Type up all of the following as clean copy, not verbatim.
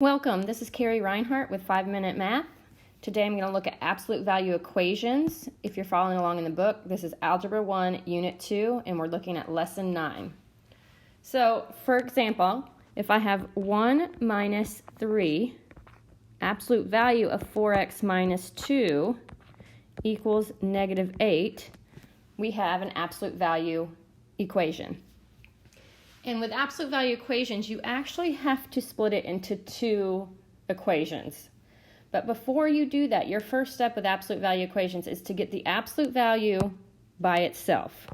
Welcome, this is Carrie Rhinehart with 5-Minute Math. Today I'm going to look at absolute value equations. If you're following along in the book, this is Algebra 1, Unit 2, and we're looking at Lesson 9. So, for example, if I have 1 minus 3, absolute value of 4x minus 2 equals negative 8, we have an absolute value equation. And with absolute value equations, you actually have to split it into two equations. But before you do that, your first step with absolute value equations is to get the absolute value by itself.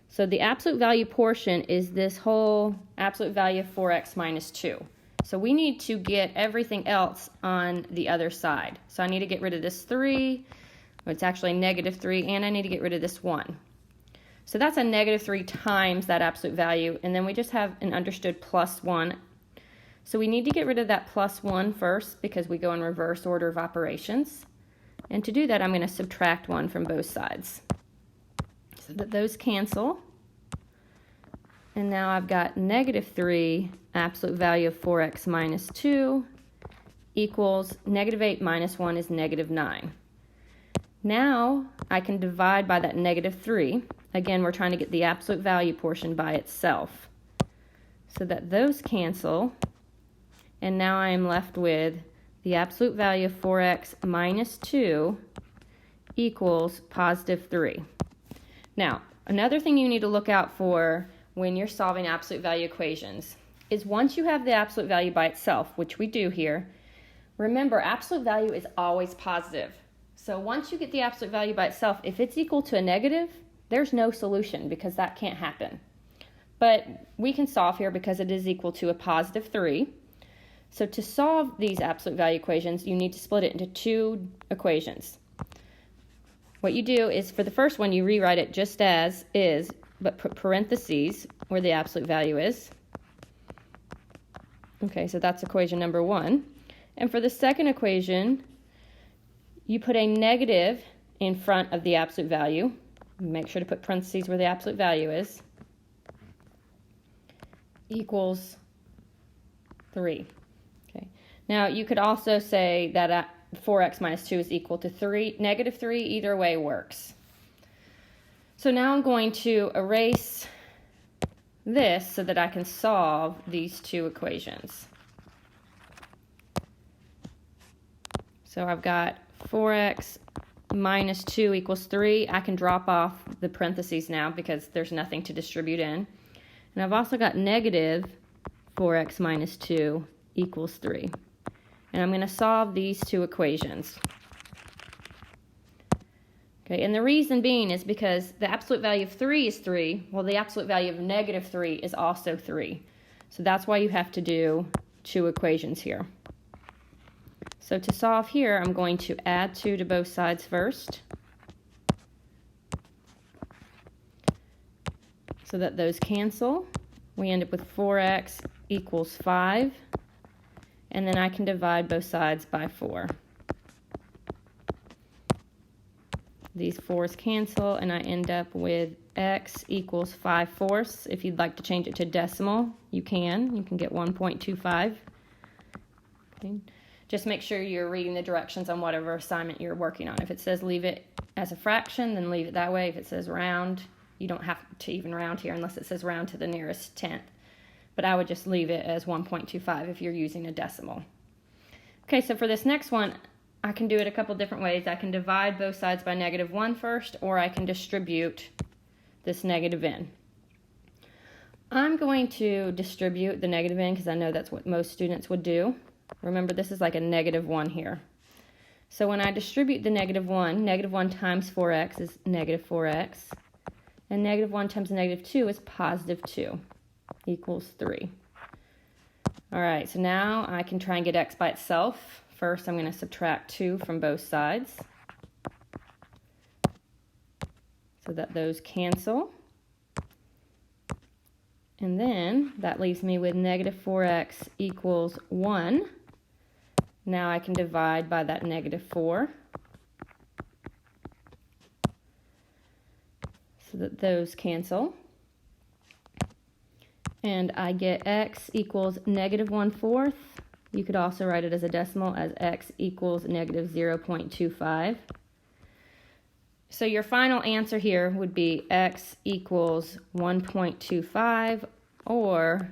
So the absolute value portion is this whole absolute value of 4x minus 2. So we need to get everything else on the other side. So I need to get rid of this 3, it's actually negative 3, and I need to get rid of this 1. So that's a negative 3 times that absolute value, and then we just have an understood plus 1. So we need to get rid of that plus 1 first because we go in reverse order of operations. And to do that, I'm going to subtract 1 from both sides. So that those cancel. And now I've got negative 3 absolute value of 4x minus 2 equals negative 8 minus 1 is negative 9. Now I can divide by that negative 3. Again, we're trying to get the absolute value portion by itself. So that those cancel. And now I am left with the absolute value of 4x minus 2 equals positive 3. Now, another thing you need to look out for when you're solving absolute value equations is once you have the absolute value by itself, which we do here, remember absolute value is always positive. So once you get the absolute value by itself, if it's equal to a negative, there's no solution because that can't happen. But we can solve here because it is equal to a positive 3. So to solve these absolute value equations, you need to split it into two equations. What you do is for the first one, you rewrite it just as is, but put parentheses where the absolute value is. Okay, so that's equation number 1. And for the second equation, you put a negative in front of the absolute value. Make sure to put parentheses where the absolute value is. Equals 3. Okay. Now you could also say that 4x minus 2 is equal to 3. Negative 3, either way works. So now I'm going to erase this so that I can solve these two equations. So I've got 4x minus 2 equals 3. I can drop off the parentheses now because there's nothing to distribute in. And I've also got negative 4x minus 2 equals 3. And I'm going to solve these two equations. Okay, and the reason being is because the absolute value of 3 is 3, well the absolute value of negative 3 is also 3. So that's why you have to do two equations here. So to solve here, I'm going to add 2 to both sides first, so that those cancel. We end up with 4x equals 5, and then I can divide both sides by 4. These 4's cancel, and I end up with x equals 5/4. If you'd like to change it to decimal, you can. You can get 1.25. Okay. Just make sure you're reading the directions on whatever assignment you're working on. If it says leave it as a fraction, then leave it that way. If it says round, you don't have to even round here unless it says round to the nearest tenth. But I would just leave it as 1.25 if you're using a decimal. Okay, so for this next one, I can do it a couple different ways. I can divide both sides by negative 1 first, or I can distribute this negative in. I'm going to distribute the negative in because I know that's what most students would do. Remember, this is like a negative 1 here. So when I distribute the negative 1 times 4x is negative 4x. And negative 1 times negative 2 is positive 2, equals 3. All right, so now I can try and get x by itself. First, I'm going to subtract 2 from both sides, so that those cancel. And then that leaves me with negative 4x equals 1. Now I can divide by that negative 4. So that those cancel. And I get x equals negative 1/4 You could also write it as a decimal as x equals negative 0.25. So your final answer here would be x equals 1.25 or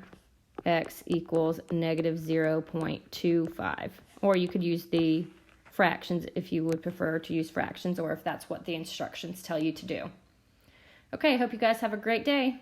x equals negative 0.25. Or you could use the fractions if you would prefer to use fractions, or if that's what the instructions tell you to do. Okay, I hope you guys have a great day.